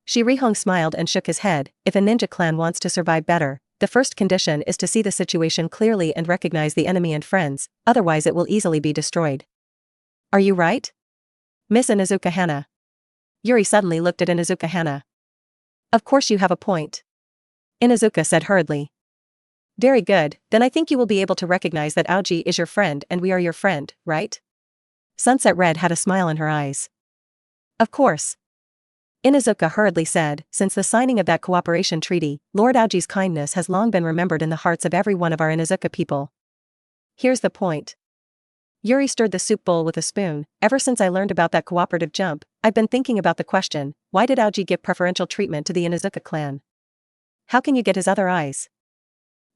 Shirihong smiled and shook his head. If a ninja clan wants to survive better, the first condition is to see the situation clearly and recognize the enemy and friends, otherwise it will easily be destroyed. Are you right? Miss Inuzuka Hana. Yuri suddenly looked at Inuzuka Hana. Of course you have a point. Inuzuka said hurriedly. Very good, then I think you will be able to recognize that Aoji is your friend and we are your friend, right? Sunset Red had a smile in her eyes. Of course. Inuzuka hurriedly said, since the signing of that cooperation treaty, Lord Aoji's kindness has long been remembered in the hearts of every one of our Inuzuka people. Here's the point. Yuri stirred the soup bowl with a spoon. Ever since I learned about that cooperative jump, I've been thinking about the question, why did Aoji give preferential treatment to the Inuzuka clan? How can you get his other eyes?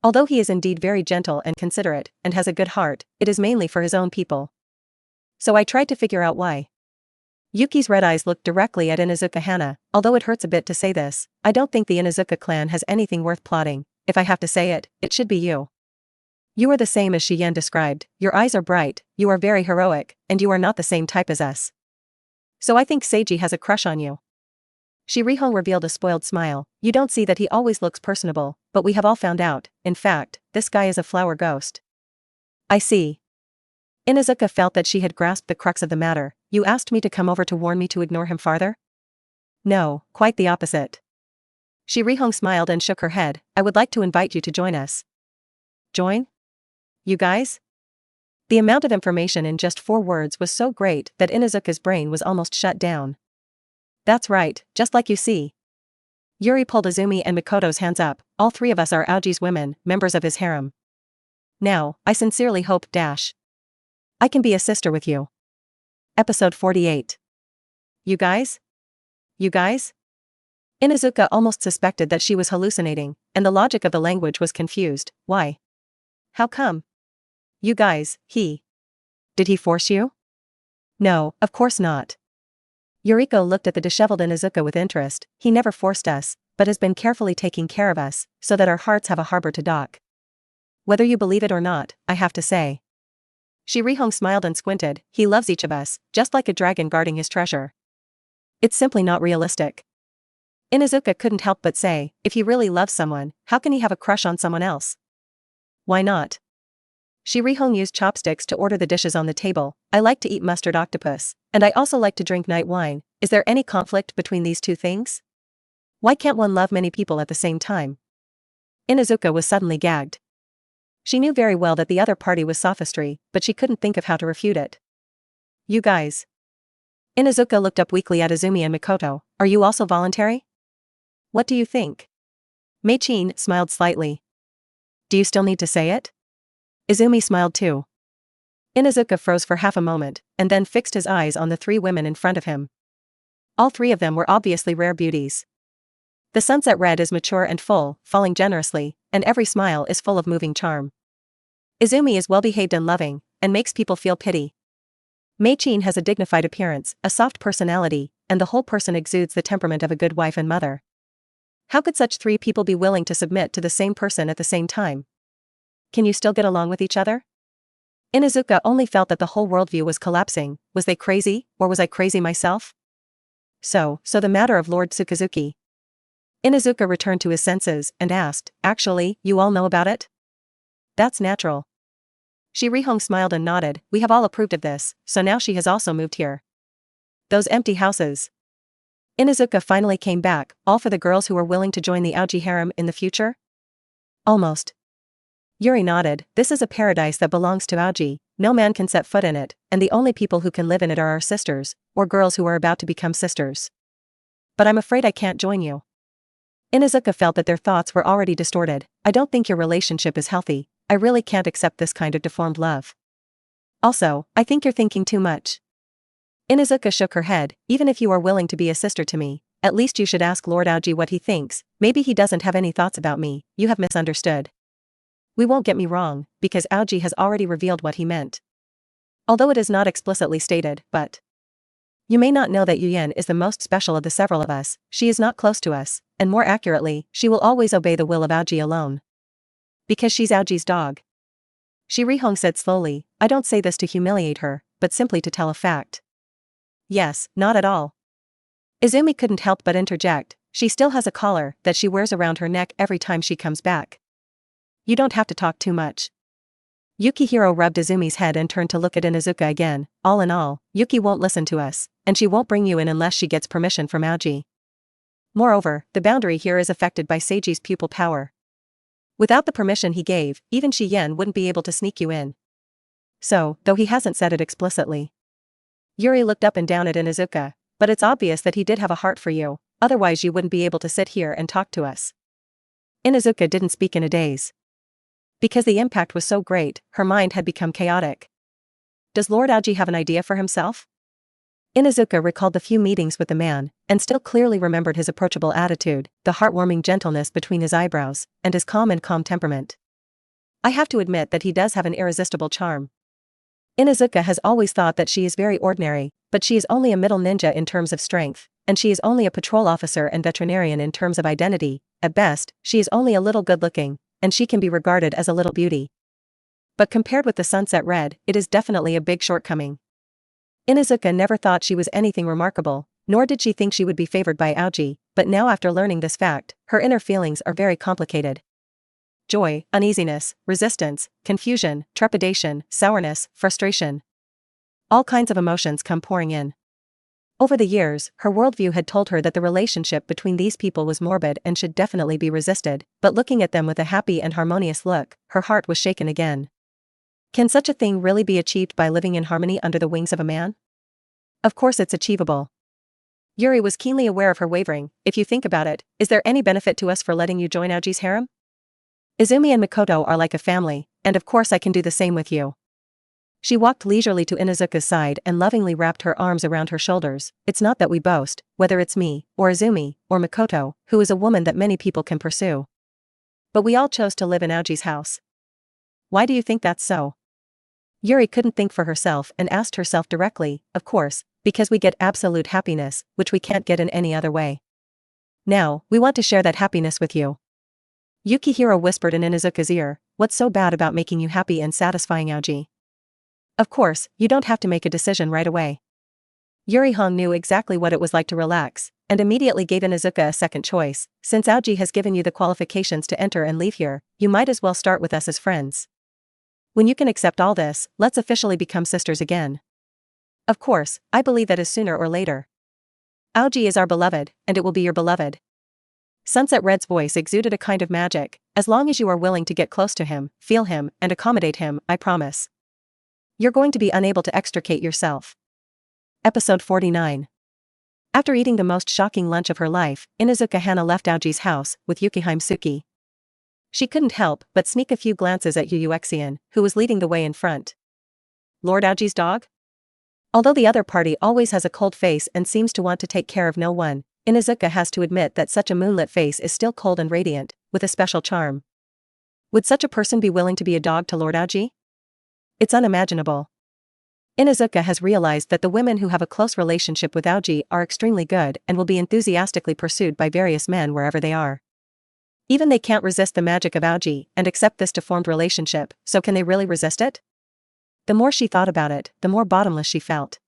Although he is indeed very gentle and considerate, and has a good heart, it is mainly for his own people. So I tried to figure out why. Yuki's red eyes looked directly at Inuzuka Hana. Although it hurts a bit to say this, I don't think the Inuzuka clan has anything worth plotting. If I have to say it, it should be you. You are the same as Shiyen described, your eyes are bright, you are very heroic, and you are not the same type as us. So I think Seiji has a crush on you. Shirihong revealed a spoiled smile. You don't see that he always looks personable, but we have all found out, in fact, this guy is a flower ghost. I see. Inuzuka felt that she had grasped the crux of the matter. You asked me to come over to warn me to ignore him farther? No, quite the opposite. Shirihong smiled and shook her head. I would like to invite you to join us. Join? You guys? The amount of information in just 4 words was so great that Inuzuka's brain was almost shut down. That's right, just like you see. Yuri pulled Izumi and Mikoto's hands up. All 3 of us are Aoji's women, members of his harem. Now, I sincerely hope I can be a sister with you. Episode 48. You guys? You guys? Inuzuka almost suspected that she was hallucinating, and the logic of the language was confused. Why? How come? You guys, Did he force you? No, of course not. Yuriko looked at the disheveled Inuzuka with interest. He never forced us, but has been carefully taking care of us, so that our hearts have a harbor to dock. Whether you believe it or not, I have to say. Shirihong smiled and squinted. He loves each of us, just like a dragon guarding his treasure. It's simply not realistic. Inuzuka couldn't help but say, if he really loves someone, how can he have a crush on someone else? Why not? Shirihong used chopsticks to order the dishes on the table. I like to eat mustard octopus, and I also like to drink night wine. Is there any conflict between these 2 things? Why can't one love many people at the same time? Inuzuka was suddenly gagged. She knew very well that the other party was sophistry, but she couldn't think of how to refute it. You guys. Inuzuka looked up weakly at Izumi and Mikoto. Are you also voluntary? What do you think? Mei-chin smiled slightly. Do you still need to say it? Izumi smiled too. Inuzuka froze for half a moment, and then fixed his eyes on the 3 women in front of him. All 3 of them were obviously rare beauties. The sunset red is mature and full, falling generously, and every smile is full of moving charm. Izumi is well-behaved and loving, and makes people feel pity. Mei-chin has a dignified appearance, a soft personality, and the whole person exudes the temperament of a good wife and mother. How could such 3 people be willing to submit to the same person at the same time? Can you still get along with each other? Inuzuka only felt that the whole worldview was collapsing. Was they crazy, or was I crazy myself? So the matter of Lord Tsukazuki. Inuzuka returned to his senses, and asked, actually, you all know about it? That's natural. Shirihong smiled and nodded. We have all approved of this, so now she has also moved here. Those empty houses. Inuzuka finally came back, all for the girls who were willing to join the Aoji harem in the future? Almost. Yuri nodded. This is a paradise that belongs to Aoji, no man can set foot in it, and the only people who can live in it are our sisters, or girls who are about to become sisters. But I'm afraid I can't join you. Inuzuka felt that their thoughts were already distorted. I don't think your relationship is healthy. I really can't accept this kind of deformed love. Also, I think you're thinking too much. Inuzuka shook her head. Even if you are willing to be a sister to me, at least you should ask Lord Aoji what he thinks. Maybe he doesn't have any thoughts about me. You have misunderstood. We won't get me wrong, because Aoji has already revealed what he meant. Although it is not explicitly stated, but you may not know that Yuyen is the most special of the several of us. She is not close to us, and more accurately, she will always obey the will of Aoji alone. Because she's Aoji's dog. Shirihong said slowly, I don't say this to humiliate her, but simply to tell a fact. Yes, not at all. Izumi couldn't help but interject. She still has a collar that she wears around her neck every time she comes back. You don't have to talk too much. Yukihiro rubbed Izumi's head and turned to look at Inuzuka again. All in all, Yuki won't listen to us, and she won't bring you in unless she gets permission from Aoji. Moreover, the boundary here is affected by Seiji's pupil power. Without the permission he gave, even Shiyen wouldn't be able to sneak you in. So, though he hasn't said it explicitly. Yuri looked up and down at Inuzuka, but it's obvious that he did have a heart for you, otherwise you wouldn't be able to sit here and talk to us. Inuzuka didn't speak in a daze. Because the impact was so great, her mind had become chaotic. Does Lord Aoji have an idea for himself? Inuzuka recalled the few meetings with the man, and still clearly remembered his approachable attitude, the heartwarming gentleness between his eyebrows, and his calm temperament. I have to admit that he does have an irresistible charm. Inuzuka has always thought that she is very ordinary, but she is only a middle ninja in terms of strength, and she is only a patrol officer and veterinarian in terms of identity. At best, she is only a little good-looking, and she can be regarded as a little beauty. But compared with the sunset red, it is definitely a big shortcoming. Inuzuka never thought she was anything remarkable, nor did she think she would be favored by Aoji, but now after learning this fact, her inner feelings are very complicated. Joy, uneasiness, resistance, confusion, trepidation, sourness, frustration. All kinds of emotions come pouring in. Over the years, her worldview had told her that the relationship between these people was morbid and should definitely be resisted, but looking at them with a happy and harmonious look, her heart was shaken again. Can such a thing really be achieved by living in harmony under the wings of a man? Of course it's achievable. Yuri was keenly aware of her wavering. If you think about it, is there any benefit to us for letting you join Aoji's harem? Izumi and Makoto are like a family, and of course I can do the same with you. She walked leisurely to Inuzuka's side and lovingly wrapped her arms around her shoulders. It's not that we boast, whether it's me, or Izumi, or Makoto, who is a woman that many people can pursue. But we all chose to live in Aoji's house. Why do you think that's so? Yuri couldn't think for herself and asked herself directly, of course, because we get absolute happiness, which we can't get in any other way. Now, we want to share that happiness with you. Yukihiro whispered in Inuzuka's ear, what's so bad about making you happy and satisfying Aoji? Of course, you don't have to make a decision right away. Yuri Hong knew exactly what it was like to relax, and immediately gave Inuzuka a second choice. Since Aoji has given you the qualifications to enter and leave here, you might as well start with us as friends. When you can accept all this, let's officially become sisters again. Of course, I believe that is sooner or later. Aoji is our beloved, and it will be your beloved. Sunset Red's voice exuded a kind of magic. As long as you are willing to get close to him, feel him, and accommodate him, I promise. You're going to be unable to extricate yourself. Episode 49. After eating the most shocking lunch of her life, Inuzuka Hana left Aoji's house, with Yukihime Suki. She couldn't help but sneak a few glances at Yuyuexian, who was leading the way in front. Lord Aoji's dog? Although the other party always has a cold face and seems to want to take care of no one, Inuzuka has to admit that such a moonlit face is still cold and radiant, with a special charm. Would such a person be willing to be a dog to Lord Aoji? It's unimaginable. Inuzuka has realized that the women who have a close relationship with Aoji are extremely good and will be enthusiastically pursued by various men wherever they are. Even they can't resist the magic of Aoji and accept this deformed relationship, so can they really resist it? The more she thought about it, the more bottomless she felt.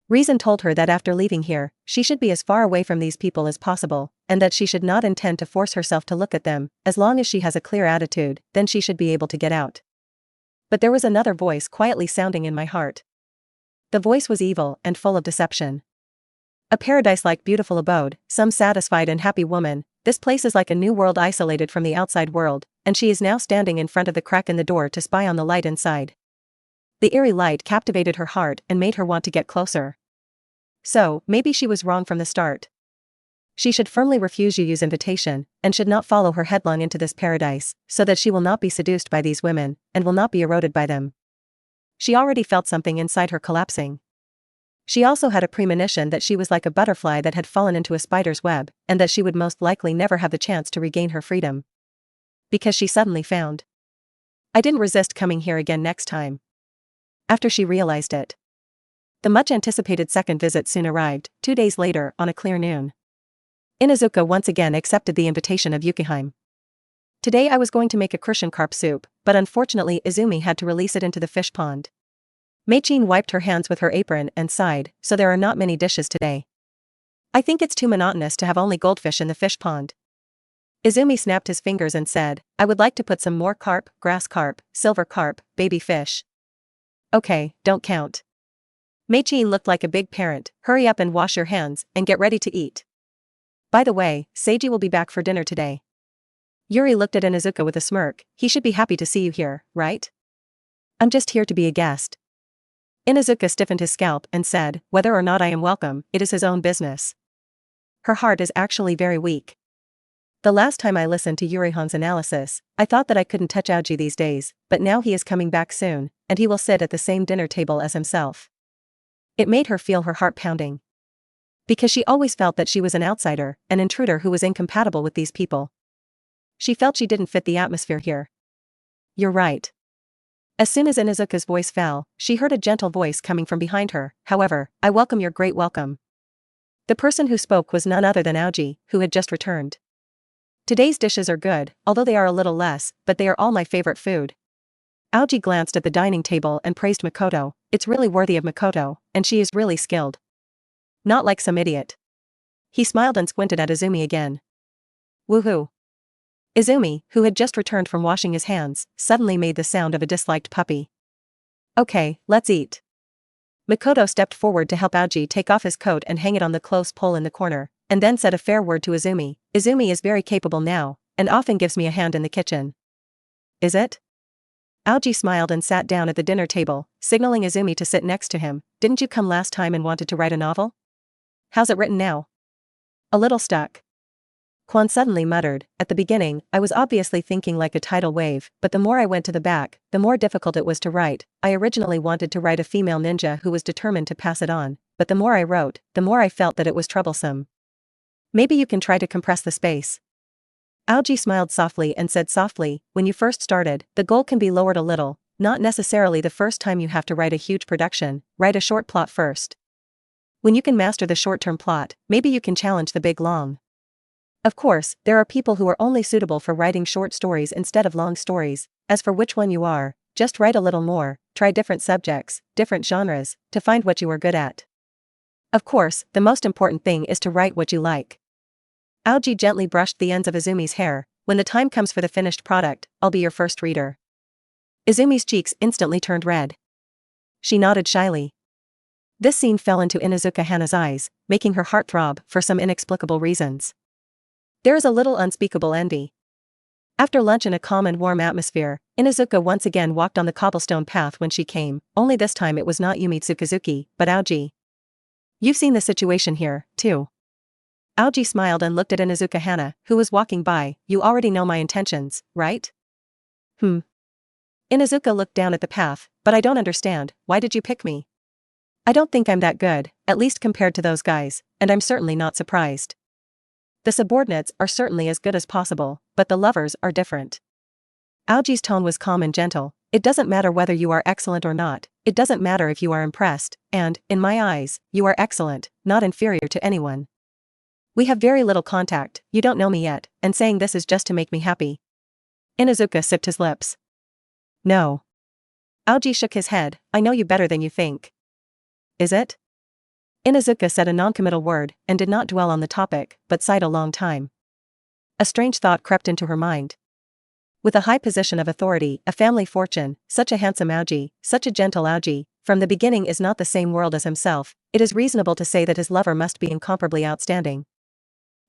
Reason told her that after leaving here, she should be as far away from these people as possible, and that she should not intend to force herself to look at them. As long as she has a clear attitude, then she should be able to get out. But there was another voice quietly sounding in my heart. The voice was evil and full of deception. A paradise-like beautiful abode, some satisfied and happy woman, this place is like a new world isolated from the outside world, and she is now standing in front of the crack in the door to spy on the light inside. The eerie light captivated her heart and made her want to get closer. So, maybe she was wrong from the start. She should firmly refuse Yu's invitation, and should not follow her headlong into this paradise, so that she will not be seduced by these women, and will not be eroded by them. She already felt something inside her collapsing. She also had a premonition that she was like a butterfly that had fallen into a spider's web, and that she would most likely never have the chance to regain her freedom. Because she suddenly found. I didn't resist coming here again next time. After she realized it. The much-anticipated second visit soon arrived, 2 days later, on a clear noon. Inuzuka once again accepted the invitation of Yukihime. Today I was going to make a crucian carp soup, but unfortunately Izumi had to release it into the fish pond. Meichin wiped her hands with her apron and sighed, so there are not many dishes today. I think it's too monotonous to have only goldfish in the fish pond. Izumi snapped his fingers and said, I would like to put some more carp, grass carp, silver carp, baby fish. Okay, don't count. Meichin looked like a big parent. Hurry up and wash your hands, and get ready to eat. By the way, Seiji will be back for dinner today. Yuri looked at Inuzuka with a smirk. He should be happy to see you here, right? I'm just here to be a guest. Inuzuka stiffened his scalp and said, whether or not I am welcome, it is his own business. Her heart is actually very weak. The last time I listened to Yuri Han's analysis, I thought that I couldn't touch Aoji these days, but now he is coming back soon, and he will sit at the same dinner table as himself. It made her feel her heart pounding. Because she always felt that she was an outsider, an intruder who was incompatible with these people. She felt she didn't fit the atmosphere here. You're right. As soon as Inuzuka's voice fell, she heard a gentle voice coming from behind her. However, I welcome your great welcome. The person who spoke was none other than Aoji, who had just returned. Today's dishes are good, although they are a little less, but they are all my favorite food. Aoji glanced at the dining table and praised Makoto. It's really worthy of Makoto, and she is really skilled. Not like some idiot. He smiled and squinted at Izumi again. Woohoo. Izumi, who had just returned from washing his hands, suddenly made the sound of a disliked puppy. Okay, let's eat. Makoto stepped forward to help Aoji take off his coat and hang it on the clothes pole in the corner, and then said a fair word to Izumi. Izumi is very capable now, and often gives me a hand in the kitchen. Is it? Aoji smiled and sat down at the dinner table, signaling Izumi to sit next to him. Didn't you come last time and wanted to write a novel? How's it written now? A little stuck. Quan suddenly muttered. At the beginning, I was obviously thinking like a tidal wave, but the more I went to the back, the more difficult it was to write. I originally wanted to write a female ninja who was determined to pass it on, but the more I wrote, the more I felt that it was troublesome. Maybe you can try to compress the space. Aoji smiled softly and said softly, when you first started, the goal can be lowered a little, not necessarily the first time you have to write a huge production, write a short plot first. When you can master the short-term plot, maybe you can challenge the big long. Of course, there are people who are only suitable for writing short stories instead of long stories. As for which one you are, just write a little more, try different subjects, different genres, to find what you are good at. Of course, the most important thing is to write what you like. Aoji gently brushed the ends of Izumi's hair. When the time comes for the finished product, I'll be your first reader. Izumi's cheeks instantly turned red. She nodded shyly. This scene fell into Inuzuka Hana's eyes, making her heart throb for some inexplicable reasons. There is a little unspeakable envy. After lunch in a calm and warm atmosphere, Inuzuka once again walked on the cobblestone path when she came, only this time it was not Yumi Tsukazuki, but Aoji. You've seen the situation here, too. Aoji smiled and looked at Inuzuka Hana, who was walking by. You already know my intentions, right? Inuzuka looked down at the path, but I don't understand, why did you pick me? I don't think I'm that good, at least compared to those guys, and I'm certainly not surprised. The subordinates are certainly as good as possible, but the lovers are different. Aoji's tone was calm and gentle. It doesn't matter whether you are excellent or not, it doesn't matter if you are impressed, and, in my eyes, you are excellent, not inferior to anyone. We have very little contact, you don't know me yet, and saying this is just to make me happy. Inuzuka sipped his lips. No. Aoji shook his head. I know you better than you think. Is it? Inuzuka said a noncommittal word, and did not dwell on the topic, but sighed a long time. A strange thought crept into her mind. With a high position of authority, a family fortune, such a handsome Aoji, such a gentle Aoji, from the beginning is not the same world as himself, it is reasonable to say that his lover must be incomparably outstanding.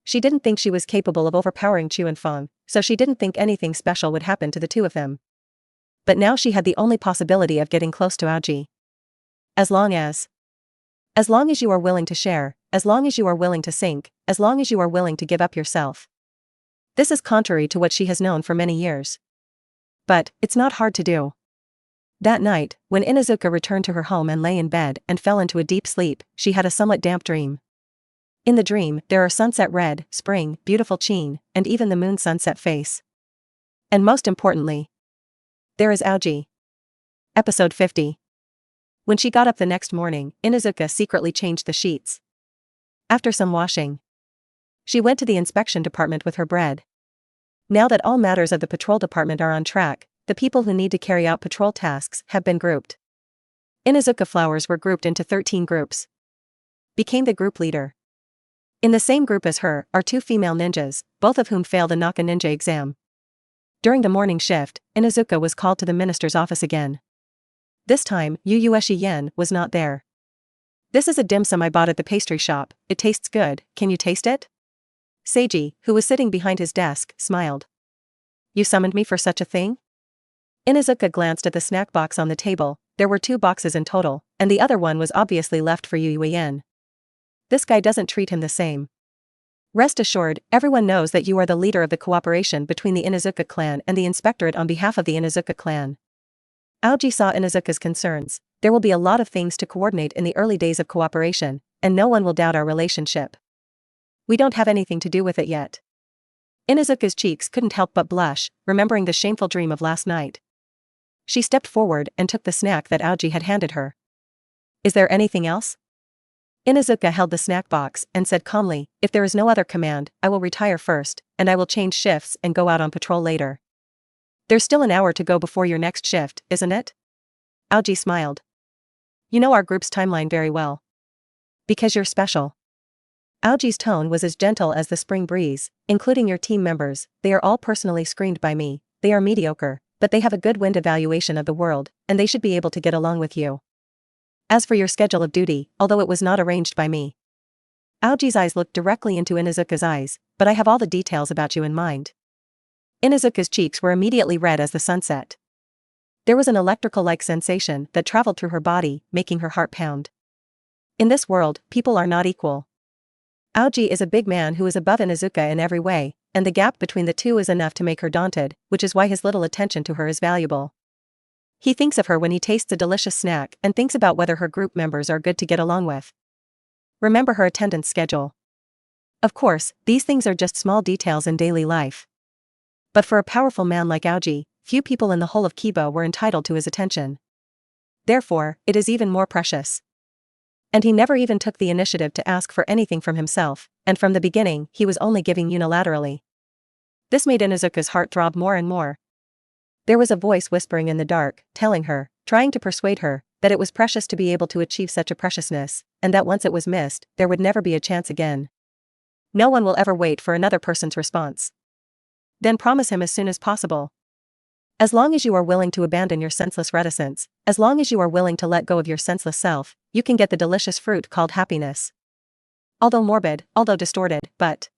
She didn't think she was capable of overpowering Chu and Feng, so she didn't think anything special would happen to the two of them. But now she had the only possibility of getting close to Aoji. As long as you are willing to share, as long as you are willing to sink, as long as you are willing to give up yourself. This is contrary to what she has known for many years. But, it's not hard to do. That night, when Inuzuka returned to her home and lay in bed and fell into a deep sleep, she had a somewhat damp dream. In the dream, there are sunset red, spring, beautiful Chin, and even the moon sunset face. And most importantly, there is Aoji. Episode 50. When she got up the next morning, Inuzuka secretly changed the sheets. After some washing, she went to the inspection department with her bread. Now that all matters of the patrol department are on track, the people who need to carry out patrol tasks have been grouped. Inuzuka flowers were grouped into 13 groups. Became the group leader. In the same group as her are 2 female ninjas, both of whom failed the Naka ninja exam. During the morning shift, Inuzuka was called to the minister's office again. This time, Yuyueshi Yen was not there. This is a dim sum I bought at the pastry shop, it tastes good, can you taste it? Seiji, who was sitting behind his desk, smiled. You summoned me for such a thing? Inuzuka glanced at the snack box on the table. There were 2 boxes in total, and the other one was obviously left for Yuyue Yen. This guy doesn't treat him the same. Rest assured, everyone knows that you are the leader of the cooperation between the Inuzuka clan and the inspectorate on behalf of the Inuzuka clan. Aoji saw Inuzuka's concerns. There will be a lot of things to coordinate in the early days of cooperation, and no one will doubt our relationship. We don't have anything to do with it yet. Inuzuka's cheeks couldn't help but blush, remembering the shameful dream of last night. She stepped forward and took the snack that Aoji had handed her. Is there anything else? Inuzuka held the snack box and said calmly, if there is no other command, I will retire first, and I will change shifts and go out on patrol later. There's still an hour to go before your next shift, isn't it? Aoji smiled. You know our group's timeline very well. Because you're special. Aoji's tone was as gentle as the spring breeze, including your team members. They are all personally screened by me. They are mediocre, but they have a good wind evaluation of the world, and they should be able to get along with you. As for your schedule of duty, although it was not arranged by me. Aoji's eyes looked directly into Inuzuka's eyes, but I have all the details about you in mind. Inuzuka's cheeks were immediately red as the sun set. There was an electrical-like sensation that traveled through her body, making her heart pound. In this world, people are not equal. Aoji is a big man who is above Inuzuka in every way, and the gap between the two is enough to make her daunted, which is why his little attention to her is valuable. He thinks of her when he tastes a delicious snack and thinks about whether her group members are good to get along with. Remember her attendance schedule. Of course, these things are just small details in daily life. But for a powerful man like Aoji, few people in the whole of Kiba were entitled to his attention. Therefore, it is even more precious. And he never even took the initiative to ask for anything from himself, and from the beginning he was only giving unilaterally. This made Inuzuka's heart throb more and more. There was a voice whispering in the dark, telling her, trying to persuade her, that it was precious to be able to achieve such a preciousness, and that once it was missed, there would never be a chance again. No one will ever wait for another person's response. Then promise him as soon as possible. As long as you are willing to abandon your senseless reticence, as long as you are willing to let go of your senseless self, you can get the delicious fruit called happiness. Although morbid, although distorted, but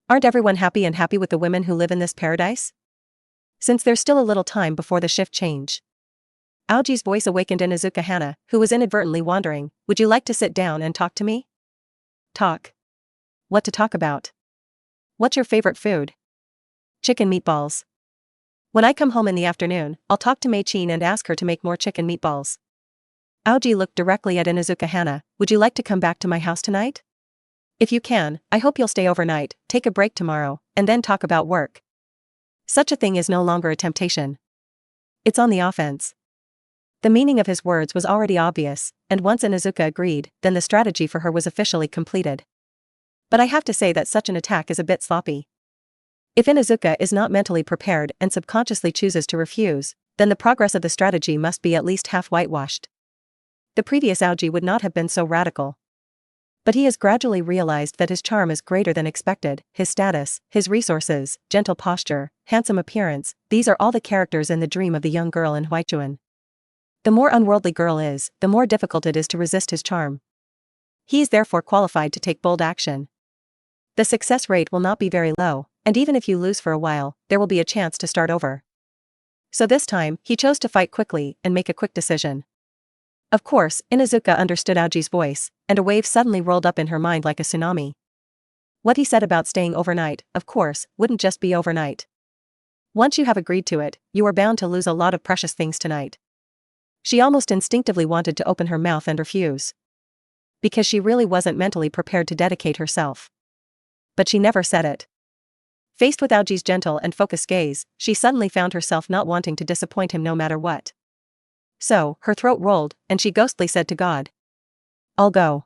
aren't everyone happy and happy with the women who live in this paradise? Since there's still a little time before the shift change. Aoji's voice awakened Inuzuka Hana, who was inadvertently wondering, would you like to sit down and talk to me? Talk. What to talk about? What's your favorite food? Chicken meatballs. When I come home in the afternoon, I'll talk to Mei-chin and ask her to make more chicken meatballs. Aoji looked directly at Inuzuka Hana. Would you like to come back to my house tonight? If you can, I hope you'll stay overnight, take a break tomorrow, and then talk about work. Such a thing is no longer a temptation. It's on the offense. The meaning of his words was already obvious, and once Inuzuka agreed, then the strategy for her was officially completed. But I have to say that such an attack is a bit sloppy. If Inuzuka is not mentally prepared and subconsciously chooses to refuse, then the progress of the strategy must be at least half whitewashed. The previous Aoji would not have been so radical. But he has gradually realized that his charm is greater than expected, his status, his resources, gentle posture, handsome appearance, these are all the characters in the dream of the young girl in Huichuan. The more unworldly girl is, the more difficult it is to resist his charm. He is therefore qualified to take bold action. The success rate will not be very low, and even if you lose for a while, there will be a chance to start over. So this time, he chose to fight quickly and make a quick decision. Of course, Inuzuka understood Aoji's voice, and a wave suddenly rolled up in her mind like a tsunami. What he said about staying overnight, of course, wouldn't just be overnight. Once you have agreed to it, you are bound to lose a lot of precious things tonight. She almost instinctively wanted to open her mouth and refuse. Because she really wasn't mentally prepared to dedicate herself. But she never said it. Faced with Aoji's gentle and focused gaze, she suddenly found herself not wanting to disappoint him no matter what. So, her throat rolled, and she ghostly said to God, I'll go.